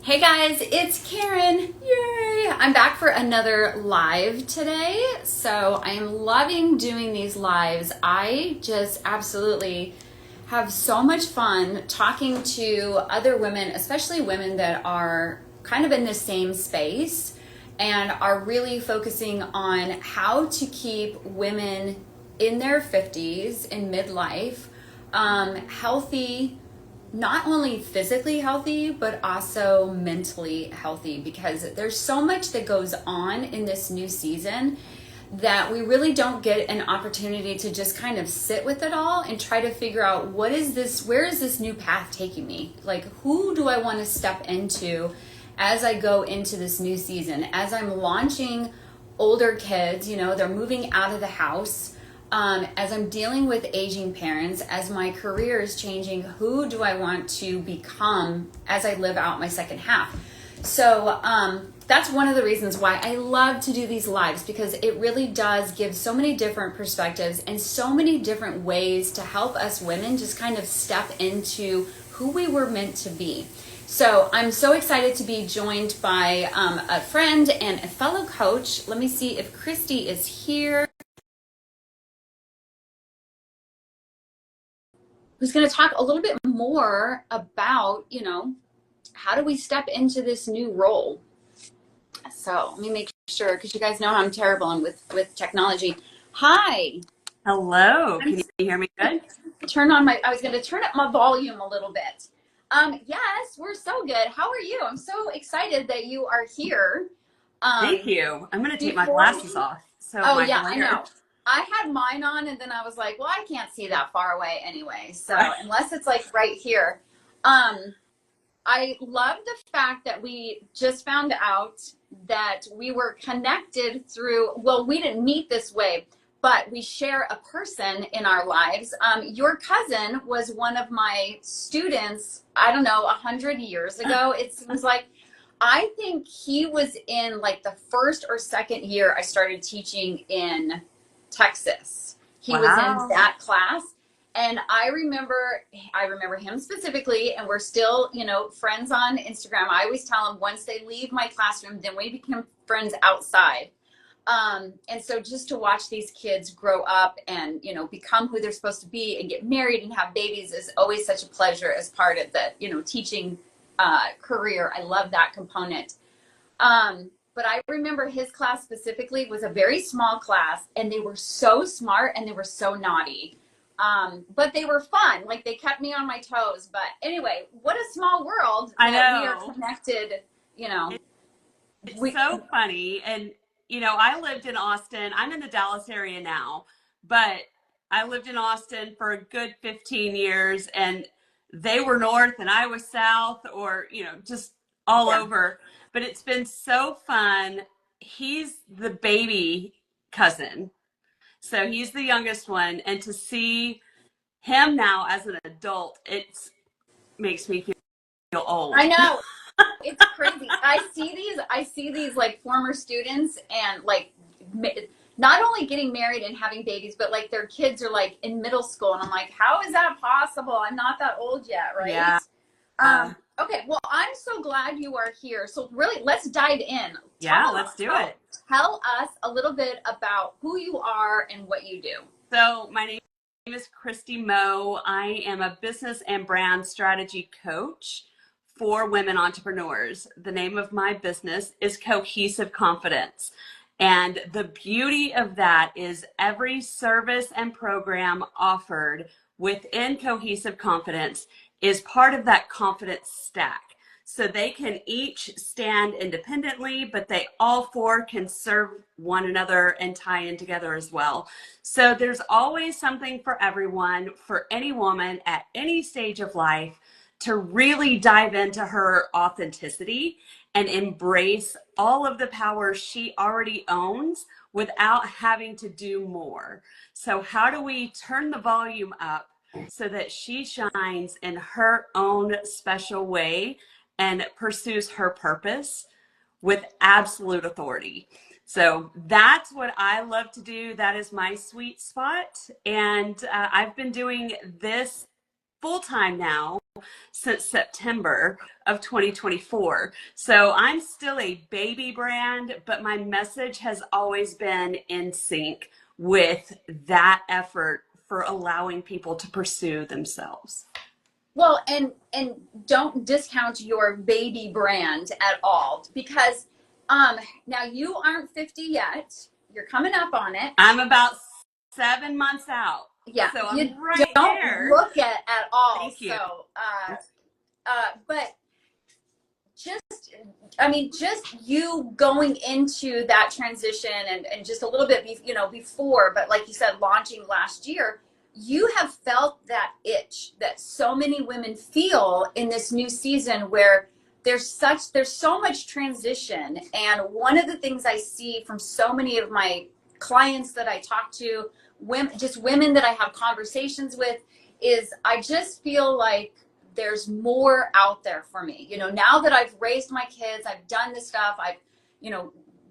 Hey guys, it's Karen. Yay! I'm back for another live today. So I am loving doing these lives. I just absolutely have so much fun talking to other women, especially women that are kind of in the same space and are really focusing on how to keep women in their 50s in midlife healthy, not only physically healthy, but also mentally healthy, because there's so much that goes on in this new season that we really don't get an opportunity to just kind of sit with it all and try to figure out where is this new path taking me? Like, who do I want to step into as I go into this new season? As I'm launching older kids, they're moving out of the house. As I'm dealing with aging parents, as my career is changing, who do I want to become as I live out my second half? So that's one of the reasons why I love to do these lives, because it really does give so many different perspectives and so many different ways to help us women just kind of step into who we were meant to be. So I'm so excited to be joined by a friend and a fellow coach. Let me see if Christy is here, who's going to talk a little bit more about, how do we step into this new role? So let me make sure, because you guys know how I'm terrible with technology. Hi. Hello, can you hear me good? I was going to turn up my volume a little bit. Yes, we're so good. How are you? I'm so excited that you are here. Thank Um, you. I'm going to take my before, glasses off. So oh my yeah, I glare. know. I had mine on and then I was like, well, I can't see that far away anyway. So Right. unless it's like right here. Um, I love the fact that we just found out that we were connected through, well, we didn't meet this way, but we share a person in our lives. Your cousin was one of my students, I don't know, 100 years ago. It seems like, I think he was in like the first or second year I started teaching in Texas. He was in Wow. that class. And I remember him specifically, and we're still, friends on Instagram. I always tell him, once they leave my classroom, then we become friends outside. And so just to watch these kids grow up and, become who they're supposed to be and get married and have babies is always such a pleasure as part of the, teaching career. I love that component. But I remember his class specifically was a very small class, and they were so smart and they were so naughty. But they were fun. Like, they kept me on my toes. But anyway, what a small world I that we are know. connected. You know, It, it's we so funny. And, I lived in Austin. I'm in the Dallas area now, but I lived in Austin for a good 15 years, and they were north and I was south, or, just all yeah. over. But it's been so fun. He's the baby cousin. So he's the youngest one. And to see him now as an adult, it makes me feel I old. know. It's crazy. I see these like former students and like not only getting married and having babies, but like their kids are like in middle school, and I'm like, how is that possible? I'm not that old yet, right? Yeah. Okay, well, I'm so glad you are here. So really, let's dive in. Yeah, let's do Tell it. tell us a little bit about who you are and what you do. So my name is Christy Meaux. I am a business and brand strategy coach for women entrepreneurs. The name of my business is Cohesive Confidence. And the beauty of that is every service and program offered within Cohesive Confidence is part of that confidence stack. So they can each stand independently, but they all four can serve one another and tie in together as well. So there's always something for everyone, for any woman at any stage of life, to really dive into her authenticity and embrace all of the power she already owns without having to do more. So how do we turn the volume up so that she shines in her own special way and pursues her purpose with absolute authority? So that's what I love to do. That is my sweet spot. And I've been doing this full-time now since September of 2024. So I'm still a baby brand, but my message has always been in sync with that effort for allowing people to pursue themselves. Well, and don't discount your baby brand at all, because now you aren't 50 yet. You're coming up on it. I'm about 7 months out. Yeah, So you I'm right don't there. look at all. Thank you. So, but just, I mean, just you going into that transition and just a little bit, before, but like you said, launching last year, you have felt that itch that so many women feel in this new season where there's so much transition. And one of the things I see from so many of my clients that I talk to, women that I have conversations with, is I just feel like there's more out there for me. Now that I've raised my kids, I've done this stuff, I've,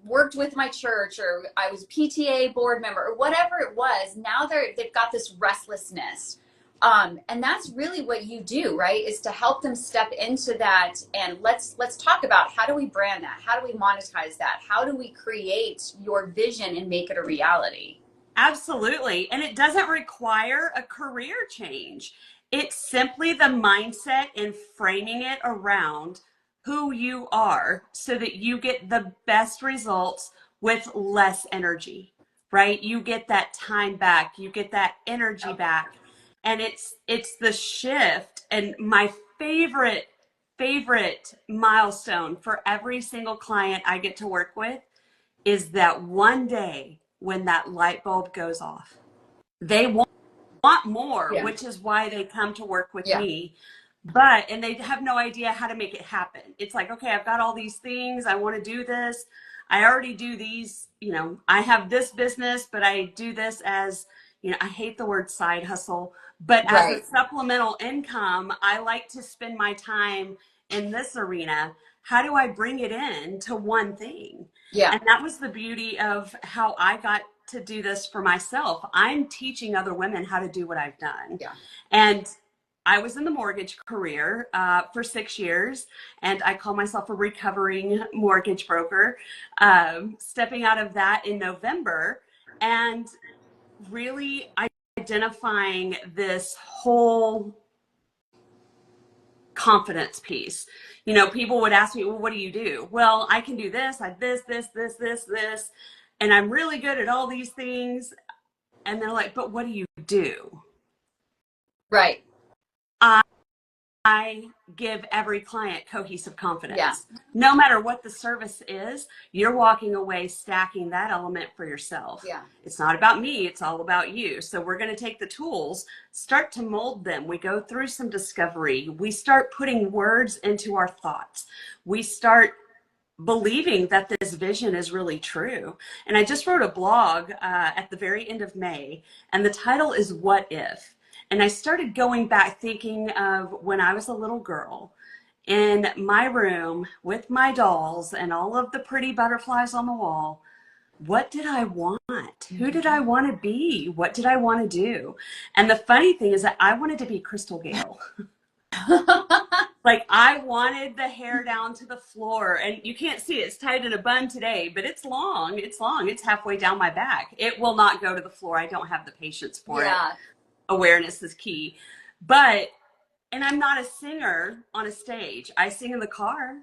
worked with my church, or I was PTA board member, or whatever it was. Now they've got this restlessness. And that's really what you do, right? Is to help them step into that. And let's talk about, how do we brand that? How do we monetize that? How do we create your vision and make it a reality? Absolutely. And it doesn't require a career change. It's simply the mindset and framing it around who you are so that you get the best results with less energy, right? You get that time back, you get that energy back. And it's the shift. And my favorite milestone for every single client I get to work with is that one day when that light bulb goes off. They want more, Yeah. which is why they come to work with Yeah. me. And they have no idea how to make it happen. It's like, okay, I've got all these things. I want to do this. I already do these, I have this business, but I do this as, I hate the word side hustle, but as a supplemental income, I like to spend my time in this arena. How do I bring it in to one thing? Yeah. And that was the beauty of how I got to do this for myself. I'm teaching other women how to do what I've done. Yeah. And I was in the mortgage career for 6 years, and I call myself a recovering mortgage broker, stepping out of that in November and really identifying this whole confidence piece. People would ask me, well, what do you do? Well, I can do this, this, and I'm really good at all these things. And they're like, but what do you do? Right. I give every client cohesive confidence. Yeah. No matter what the service is, you're walking away stacking that element for yourself. Yeah. It's not about me, it's all about you. So we're going to take the tools, start to mold them. We go through some discovery. We start putting words into our thoughts. We start believing that this vision is really true. And I just wrote a blog at the very end of May, and the title is What If? And I started going back thinking of when I was a little girl in my room with my dolls and all of the pretty butterflies on the wall. What did I want? Who did I want to be? What did I want to do? And the funny thing is that I wanted to be Crystal Gale. Like, I wanted the hair down to the floor, and you can't see it. It's tied in a bun today, but it's long. It's halfway down my back. It will not go to the floor. I don't have the patience for it. Awareness is key. And I'm not a singer on a stage. I sing in the car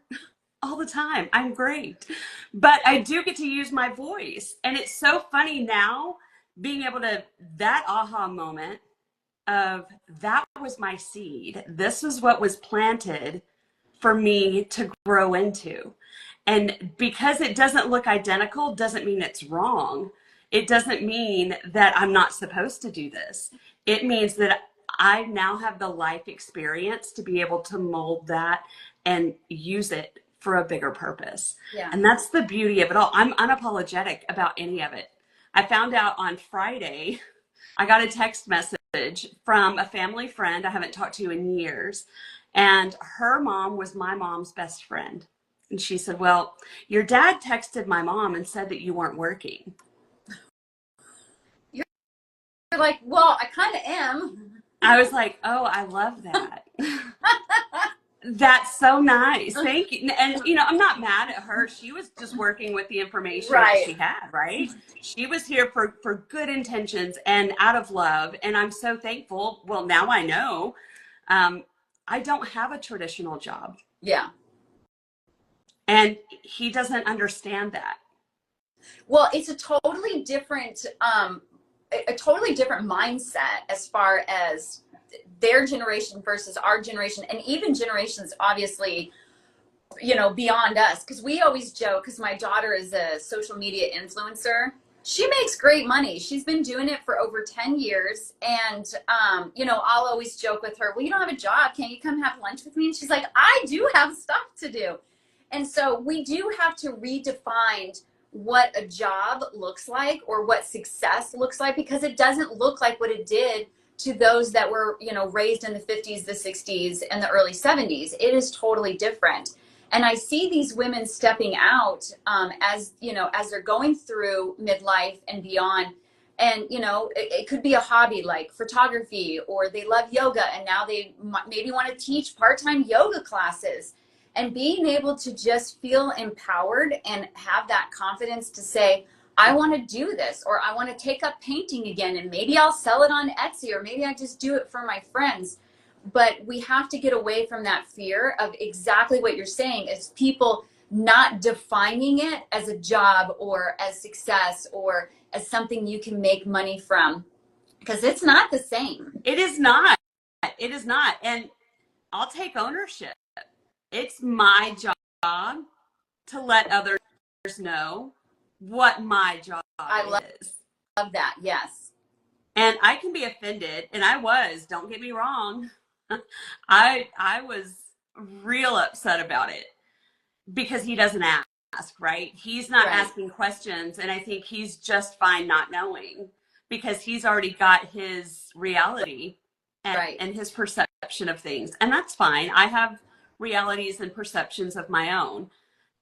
all the time. I'm great. But I do get to use my voice. And it's so funny now being able to, that aha moment of that was my seed. This is what was planted for me to grow into. And because it doesn't look identical doesn't mean it's wrong. It doesn't mean that I'm not supposed to do this. It means that I now have the life experience to be able to mold that and use it for a bigger purpose. Yeah. And that's the beauty of it all. I'm unapologetic about any of it. I found out on Friday, I got a text message from a family friend I haven't talked to in years. And her mom was my mom's best friend. And she said, well, your dad texted my mom and said that you weren't working. You're like, well, I kind of am. I was like, oh, I love that. That's so nice. Thank you. And, I'm not mad at her. She was just working with the information that she had, right? She was here for good intentions and out of love. And I'm so thankful. Well, now I know I don't have a traditional job. Yeah. And he doesn't understand that. Well, it's a totally different mindset as far as their generation versus our generation, and even generations obviously beyond us, because we always joke, because my daughter is a social media influencer. She makes great money. She's been doing it for over 10 years. And, I'll always joke with her, well, you don't have a job. Can't you come have lunch with me? And she's like, I do have stuff to do. And so we do have to redefine what a job looks like, or what success looks like, because it doesn't look like what it did to those that were, raised in the 50s, the 60s, and the early 70s. It is totally different. And I see these women stepping out as they're going through midlife and beyond. And, it could be a hobby like photography, or they love yoga and now they maybe want to teach part-time yoga classes. And being able to just feel empowered and have that confidence to say, I want to do this, or I want to take up painting again, and maybe I'll sell it on Etsy, or maybe I just do it for my friends. But we have to get away from that fear of exactly what you're saying, is people not defining it as a job or as success or as something you can make money from, because it's not the same. It is not. It is not. And I'll take ownership. It's my job to let others know what my job is. Love that. Yes. And I can be offended, and I was, don't get me wrong. I was real upset about it because he doesn't ask, right? He's not asking questions, and I think he's just fine not knowing, because he's already got his reality and his perception of things. And that's fine. I have realities and perceptions of my own,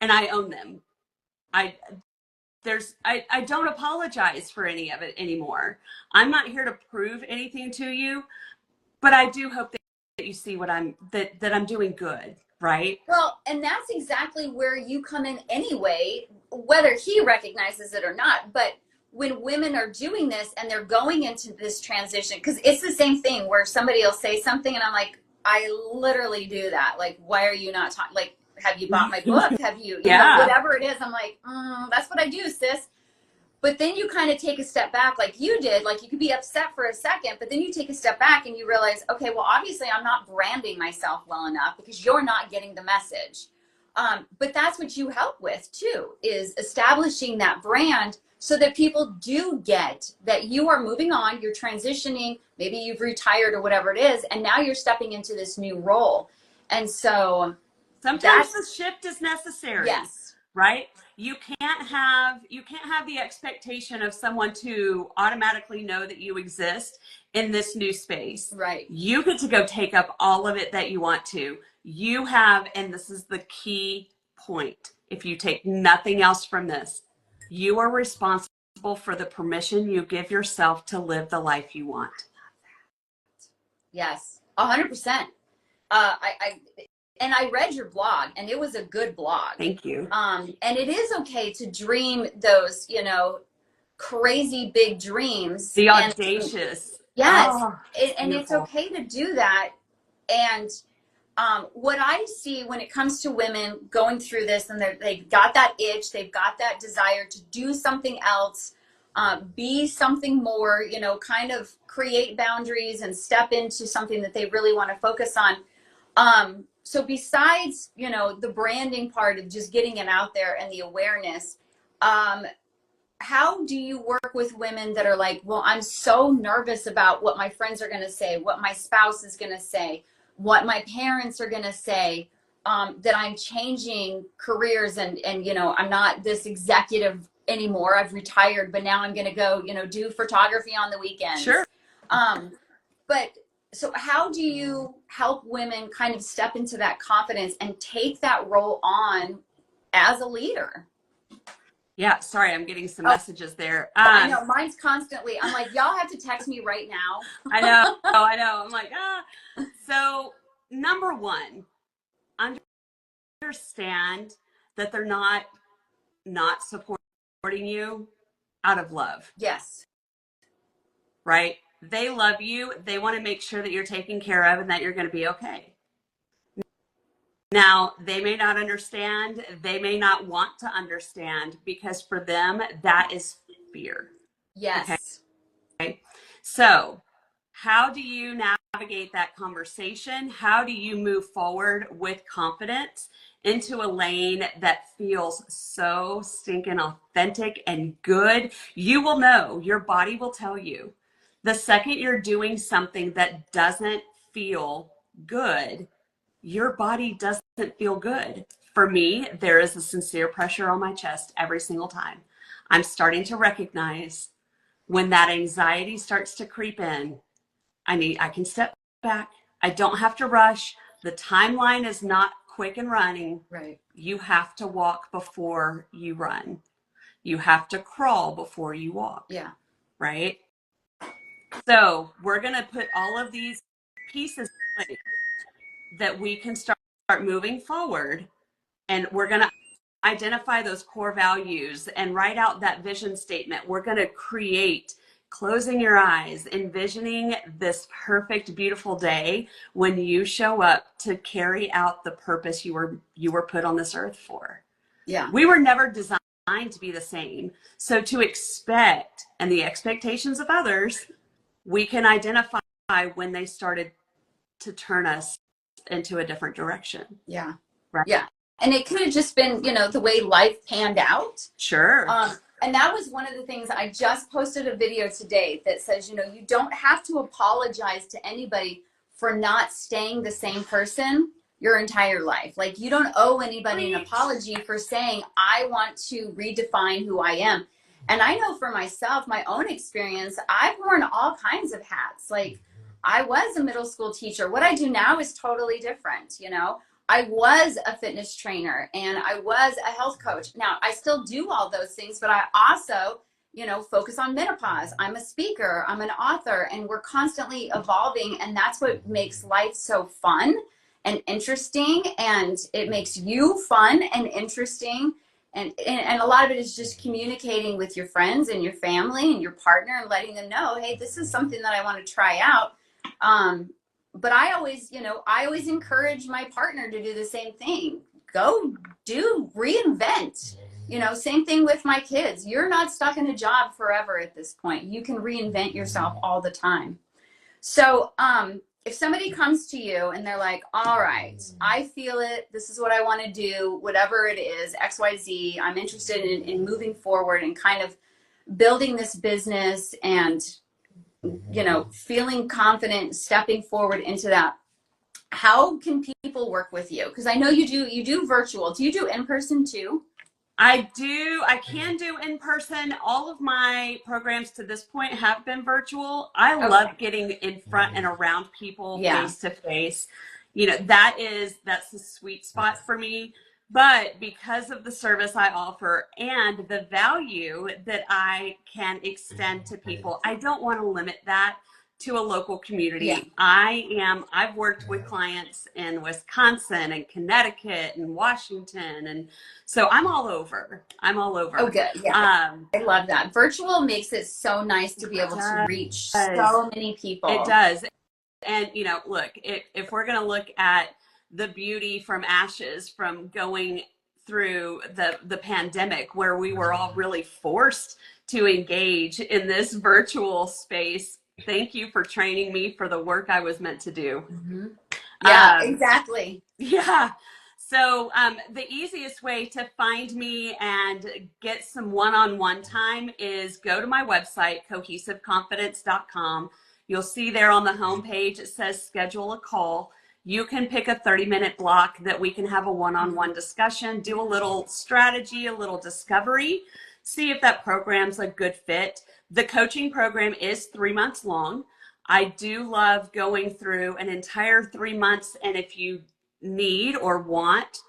and I own them. I don't apologize for any of it anymore. I'm not here to prove anything to you, but I do hope that you see what I'm doing good, right? Well, and that's exactly where you come in anyway, whether he recognizes it or not. But when women are doing this and they're going into this transition, because it's the same thing where somebody will say something and I'm like, I literally do that. Like, why are you not talking? Like, have you bought my book? Have you, whatever it is, I'm like, that's what I do, sis. But then you kind of take a step back, like you did. Like, you could be upset for a second, but then you take a step back and you realize, okay, well, obviously I'm not branding myself well enough because you're not getting the message. But that's what you help with too, is establishing that brand so that people do get that you are moving on, you're transitioning, maybe you've retired or whatever it is, and now you're stepping into this new role. And so sometimes the shift is necessary. Yes. Right? You can't have the expectation of someone to automatically know that you exist in this new space. Right. You get to go take up all of it that you want to. You have, and this is the key point, if you take nothing else from this, you are responsible for the permission you give yourself to live the life you want. Yes, 100%. And I read your blog, and it was a good blog. Thank you. And it is okay to dream those, crazy big dreams. The audacious. Yes. Oh, and it's okay to do that. And what I see when it comes to women going through this, and they've got that itch, they've got that desire to do something else, be something more, kind of create boundaries and step into something that they really want to focus on. So besides, the branding part of just getting it out there and the awareness, how do you work with women that are like, well, I'm so nervous about what my friends are going to say, what my spouse is going to say, what my parents are going to say, that I'm changing careers and, I'm not this executive anymore. I've retired, but now I'm going to go, do photography on the weekends. Sure. But so how do you help women kind of step into that confidence and take that role on as a leader? Yeah, sorry, I'm getting some Oh, messages there. I know mine's constantly. I'm like, y'all have to text me right now. I know, I know. I'm like, ah. So, number one, understand that they're not supporting you out of love, Yes. right? They love you. They want to make sure that you're taken care of and that you're going to be okay. Now, they may not understand. They may not want to understand because for them, that is fear. Okay. Yes. So, how do you navigate that conversation? How do you move forward with confidence into a lane that feels so stinking authentic and good? You will know, your body will tell you. The second you're doing something that doesn't feel good, your body doesn't feel good. For me, there is a sincere pressure on my chest every single time. I'm starting to recognize when that anxiety starts to creep in. I can step back. I don't have to rush. The timeline is not quick and running. Right. You have to walk before you run. You have to crawl before you walk. Yeah. Right? So we're going to put all of these pieces in place that we can start moving forward, and we're going to identify those core values and write out that vision statement. We're going to create, closing your eyes, envisioning this perfect, beautiful day when you show up to carry out the purpose you were put on this earth for. Yeah. We were never designed to be the same. So to expect, and the expectations of others, we can identify when they started to turn us into a different direction. Yeah. Right? Yeah. And it could have just been, the way life panned out. Sure. And that was one of the things. I just posted a video today that says, you don't have to apologize to anybody for not staying the same person your entire life. Like, you don't owe anybody an apology for saying, I want to redefine who I am. And I know for myself, my own experience, I've worn all kinds of hats. Like, I was a middle school teacher. What I do now is totally different. I was a fitness trainer and I was a health coach. Now, I still do all those things, but I also, focus on menopause. I'm a speaker, I'm an author, and we're constantly evolving. And that's what makes life so fun and interesting. And it makes you fun and interesting. And a lot of it is just communicating with your friends and your family and your partner and letting them know, hey, this is something that I want to try out. But I always encourage my partner to do the same thing. Go reinvent. Same thing with my kids. You're not stuck in a job forever at this point. You can reinvent yourself all the time. So, if somebody comes to you and they're like, all right, I feel it. This is what I want to do, whatever it is, XYZ, I'm interested in moving forward and kind of building this business and feeling confident, stepping forward into that. How can people work with you? Because I know you do virtual. Do you do in person too? I do. I can do in person. All of my programs to this point have been virtual. I love getting in front and around people face to face. That's the sweet spot for me. But because of the service I offer and the value that I can extend to people, I don't want to limit that to a local community. Yeah. I've worked with clients in Wisconsin and Connecticut and Washington. And so I'm all over. Oh, good. Yeah. I love that. Virtual makes it so nice to be able to reach so many people. It does. And, look, if we're going to look at the beauty from ashes, from going through the pandemic where we were all really forced to engage in this virtual space, thank you for training me for the work I was meant to do. Mm-hmm. Yeah, exactly. Yeah. So the easiest way to find me and get some one-on-one time is go to my website, cohesiveconfidence.com. You'll see there on the homepage, it says schedule a call. You can pick a 30-minute block that we can have a one-on-one discussion, do a little strategy, a little discovery, see if that program's a good fit. The coaching program is 3 months long. I do love going through an entire 3 months, and if you need or want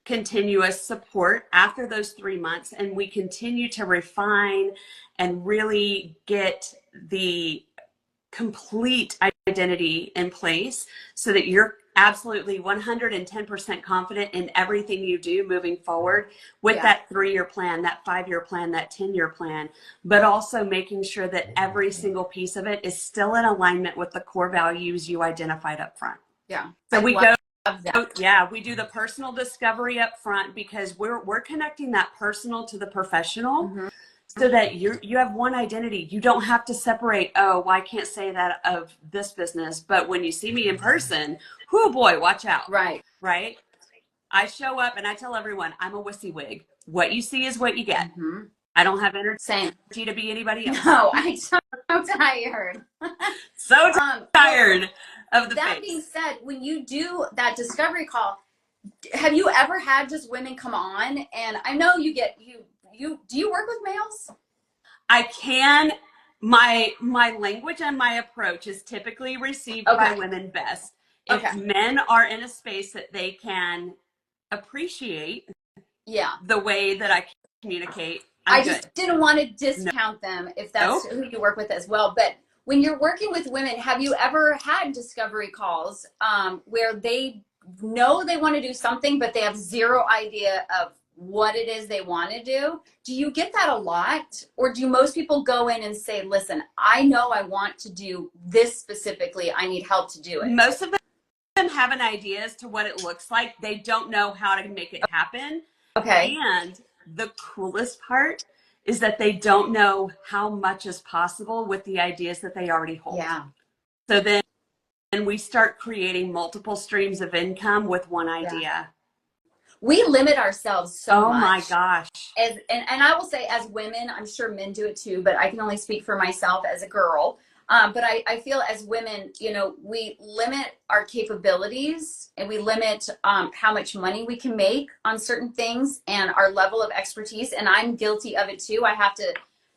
continuous support after those 3 months, and we continue to refine and really get the complete identity in place so that you're absolutely 110% confident in everything you do moving forward with that 3-year plan, that 5-year plan, that 10-year plan, but also making sure that every single piece of it is still in alignment with the core values you identified up front. Yeah. So we go, yeah, we do the personal discovery up front because we're connecting that personal to the professional. Mm-hmm. So that you have one identity. You don't have to separate, oh, well, I can't say that of this business, but when you see me in person, whoo boy, watch out. Right. Right? I show up and I tell everyone, I'm a WYSIWYG. What you see is what you get. Mm-hmm. I don't have energy Same. to be anybody else. No, I'm so tired. So tired of the That face. being said, when you do that discovery call, have you ever had just women come on? And I know you get do you work with males? I can. My language and my approach is typically received by women best. If men are in a space that they can appreciate the way that I communicate, I just didn't want to discount them if that's who you work with as well. But when you're working with women, have you ever had discovery calls where they know they want to do something, but they have zero idea of what it is they want to do? Do you get that a lot? Or do most people go in and say, listen, I know I want to do this specifically. I need help to do it. Most of them have an idea as to what it looks like. They don't know how to make it happen. Okay. And the coolest part is that they don't know how much is possible with the ideas that they already hold. Yeah. So then we start creating multiple streams of income with one idea. We limit ourselves so much. Oh my gosh. And I will say, as women, I'm sure men do it too, but I can only speak for myself as a girl. But I feel as women, we limit our capabilities and we limit how much money we can make on certain things and our level of expertise. And I'm guilty of it too.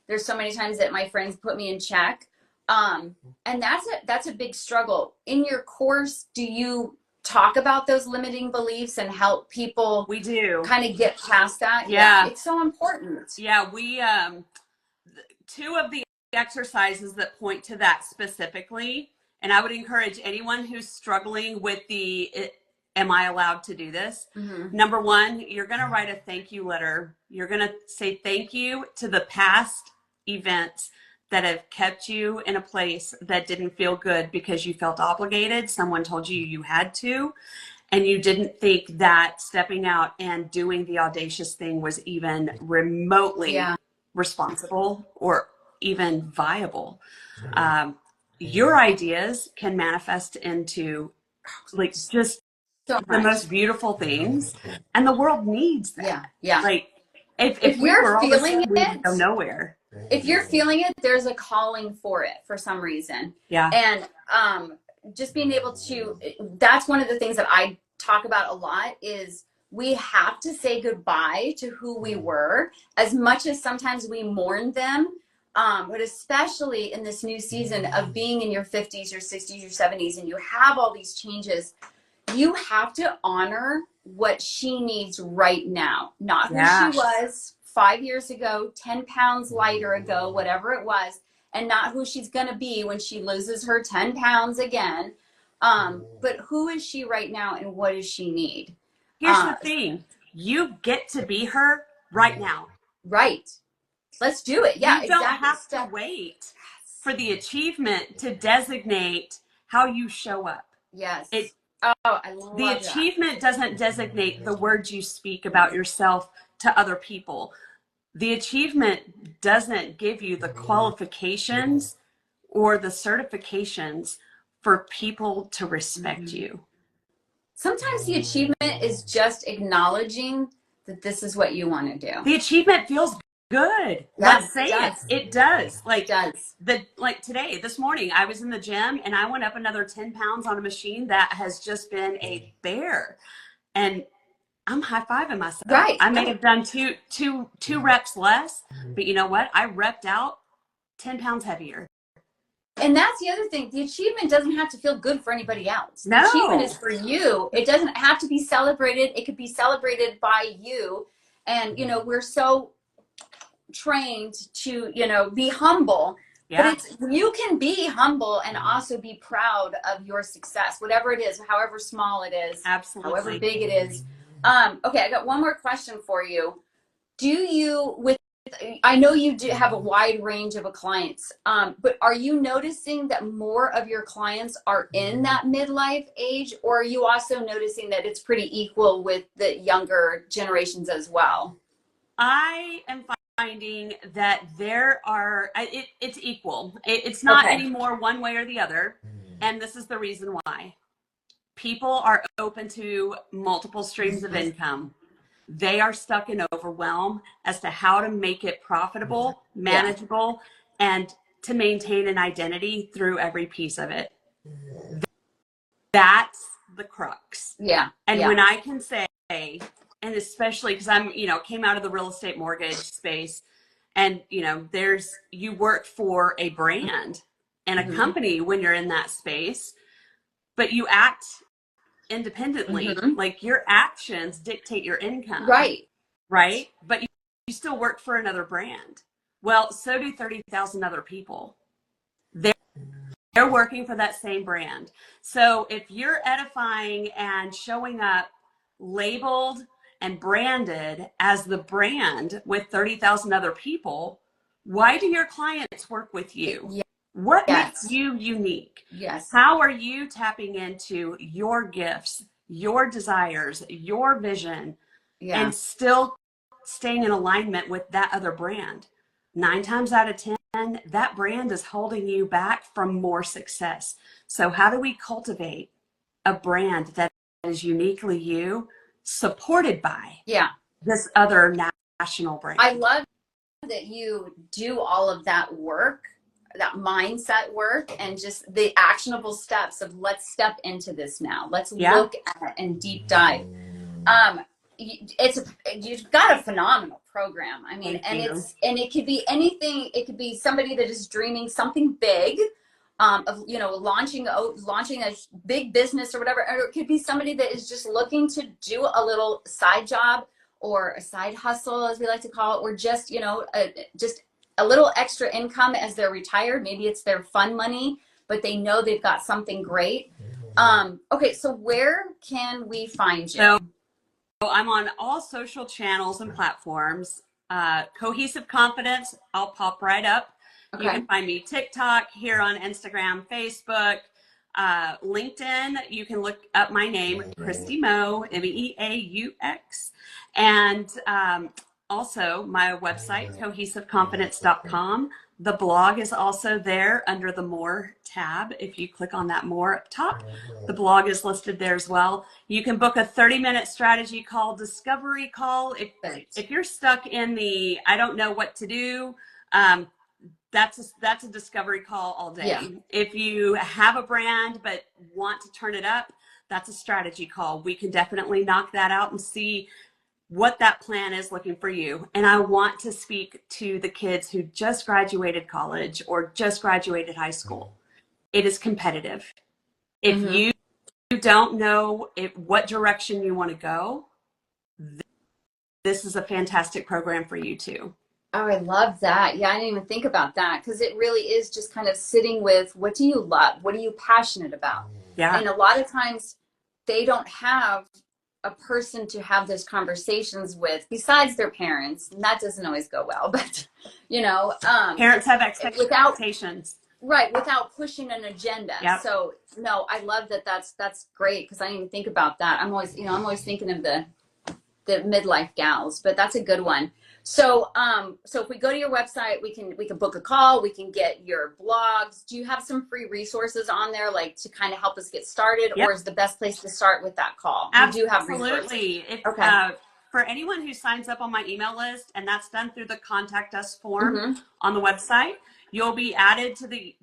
There's so many times that my friends put me in check. And that's a big struggle. In your course, do you talk about those limiting beliefs and help people kind of get past that? Yeah. It's so important. Yeah, we two of the exercises that point to that specifically, and I would encourage anyone who's struggling with am I allowed to do this? Mm-hmm. Number one, you're going to write a thank you letter. You're going to say thank you to the past events that have kept you in a place that didn't feel good because you felt obligated. Someone told you you had to, and you didn't think that stepping out and doing the audacious thing was even remotely responsible or even viable. Your ideas can manifest into just the most beautiful things, and the world needs that. Yeah. Like if you're feeling it, we would go nowhere. If you're feeling it, there's a calling for it for some reason. Yeah. And just being able to, that's one of the things that I talk about a lot is we have to say goodbye to who we were, as much as sometimes we mourn them. But especially in this new season of being in your 50s, your 60s, your 70s, and you have all these changes, you have to honor what she needs right now, not who she was 5 years ago, 10 pounds lighter ago, whatever it was, and not who she's going to be when she loses her 10 pounds again. But who is she right now and what does she need? Here's the thing. You get to be her right now. Right. Let's do it. Yeah, you don't have to wait for the achievement to designate how you show up. Yes. I love the achievement doesn't designate the words you speak about yourself to other people. The achievement doesn't give you the qualifications or the certifications for people to respect you. Sometimes the achievement is just acknowledging that this is what you want to do. The achievement feels good. Let's say it. It does. Like today, this morning, I was in the gym and I went up another 10 pounds on a machine that has just been a bear. And I'm high-fiving myself. Right. I may have done two reps less, but you know what? I repped out 10 pounds heavier. And that's the other thing. The achievement doesn't have to feel good for anybody else. The No. achievement is for you. It doesn't have to be celebrated. It could be celebrated by you. And, you know, we're so trained to, you know, be humble. Yeah. But it's, you can be humble and also be proud of your success, whatever it is, however small it is, Absolutely. however big it is. Okay, I got one more question for you. Do you, with, I know you do have a wide range of clients, but are you noticing that more of your clients are in that midlife age, or are you also noticing that it's pretty equal with the younger generations as well? I am finding that there are, it's equal. It's not Okay. anymore one way or the other. And this is the reason why. People are open to multiple streams of income. They are stuck in overwhelm as to how to make it profitable, manageable, and to maintain an identity through every piece of it. That's the crux. Yeah. And when I can say, and especially because I'm, you know, came out of the real estate mortgage space, and, you know, you work for a brand and a company when you're in that space, but you act independently. Like your actions dictate your income. Right. But you still work for another brand. Well, so do 30,000 other people. They're working for that same brand. So if you're edifying and showing up labeled and branded as the brand with 30,000 other people, why do your clients work with you? Yeah. What makes you unique? Yes. How are you tapping into your gifts, your desires, your vision, and still staying in alignment with that other brand? 9 times out of 10, that brand is holding you back from more success. So how do we cultivate a brand that is uniquely you, supported by this other national brand? I love that you do all of that work, that mindset work, and just the actionable steps of let's step into this now. Let's look at it and deep dive. You've got a phenomenal program. I mean, and it could be anything. It could be somebody that is dreaming something big, of, you know, launching a big business or whatever, or it could be somebody that is just looking to do a little side job or a side hustle, as we like to call it, or just, you know, just a little extra income as they're retired. Maybe it's their fun money, but they know they've got something great. Okay, so where can we find you? So I'm on all social channels and platforms. Cohesive Confidence, I'll pop right up. Okay. You can find me TikTok, here on Instagram, Facebook, LinkedIn. You can look up my name, Christy Meaux, Meaux. And also my website, cohesiveconfidence.com. The blog is also there under the More tab. If you click on that More up top, the blog is listed there as well. You can book a 30-minute strategy call, discovery call. If you're stuck in the, I don't know what to do, that's a discovery call all day. Yeah. If you have a brand but want to turn it up, that's a strategy call. We can definitely knock that out and see what that plan is looking for you. And I want to speak to the kids who just graduated college or just graduated high school. It is competitive. If you don't know what direction you want to go, this is a fantastic program for you too. Oh, I love that. Yeah, I didn't even think about that, because it really is just kind of sitting with, what do you love? What are you passionate about? Yeah. And a lot of times they don't have a person to have those conversations with besides their parents, and that doesn't always go well. But you know, parents have expectations, without pushing an agenda. Yep. So no, I love that. That's great, because I didn't even think about that. I'm always thinking of the midlife gals, but that's a good one. So so if we go to your website, we can book a call, we can get your blogs. Do you have some free resources on there, like, to kind of help us get started? Yep. Or is the best place to start with that call? Absolutely. We do have resources. Okay. For anyone who signs up on my email list, and that's done through the Contact Us form on the website, you'll be added to the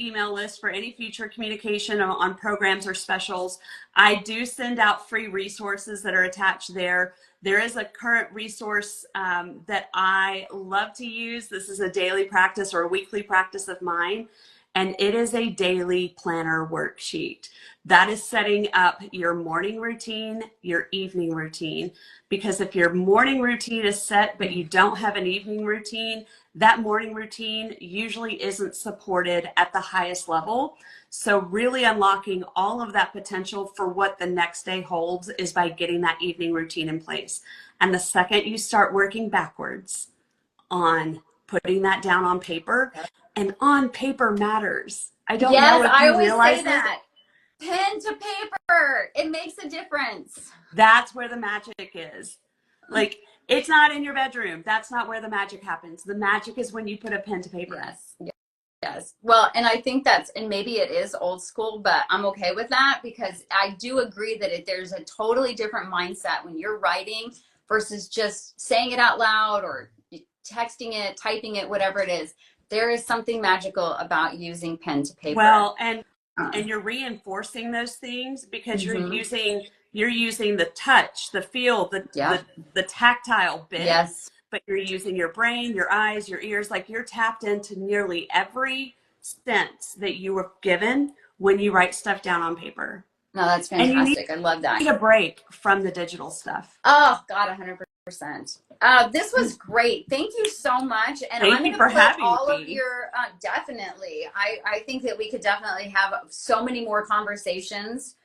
email list for any future communication on programs or specials. I do send out free resources that are attached there. There is a current resource that I love to use. This is a daily practice or a weekly practice of mine, And it is a daily planner worksheet. That is setting up your morning routine, your evening routine. Because if your morning routine is set, but you don't have an evening routine, that morning routine usually isn't supported at the highest level. So really unlocking all of that potential for what the next day holds is by getting that evening routine in place. And the second you start working backwards on putting that down on paper, and on paper matters. I don't know Yes, if I you always realize say it. that. Pen to paper. It makes a difference. That's where the magic is. Like, it's not in your bedroom. That's not where the magic happens. The magic is when you put a pen to paper. Yes. Yes. Well, and I think and maybe it is old school, but I'm okay with that because I do agree that there's a totally different mindset when you're writing versus just saying it out loud or texting it, typing it, whatever it is. There is something magical about using pen to paper. Well, and you're reinforcing those things because Mhm. you're using the touch, the feel, the tactile bit. Yes. But you're using your brain, your eyes, your ears, like you're tapped into nearly every sense that you were given when you write stuff down on paper. No, that's And you need fantastic. I love that. a break from the digital stuff. Oh, God, 100%. This was great. Thank you so much. And Thank I'm you going for to put having all of me. your, definitely. I think that we could definitely have so many more conversations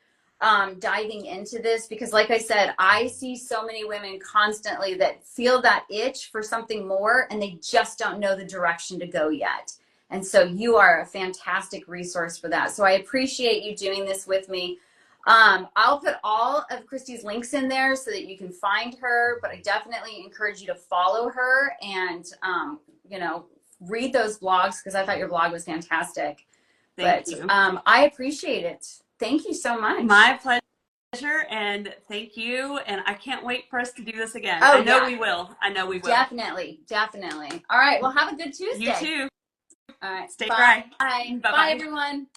diving into this because, like I said, I see so many women constantly that feel that itch for something more and they just don't know the direction to go yet. And so you are a fantastic resource for that. So I appreciate you doing this with me. I'll put all of Christy's links in there so that you can find her, but I definitely encourage you to follow her and, read those blogs because I thought your blog was fantastic. Thank you. I appreciate it. Thank you so much. My pleasure, and thank you. And I can't wait for us to do this again. Oh, I know we will. I know we will. Definitely. All right. Well, have a good Tuesday. You too. All right. Stay Bye. dry. Bye-bye. Bye, everyone.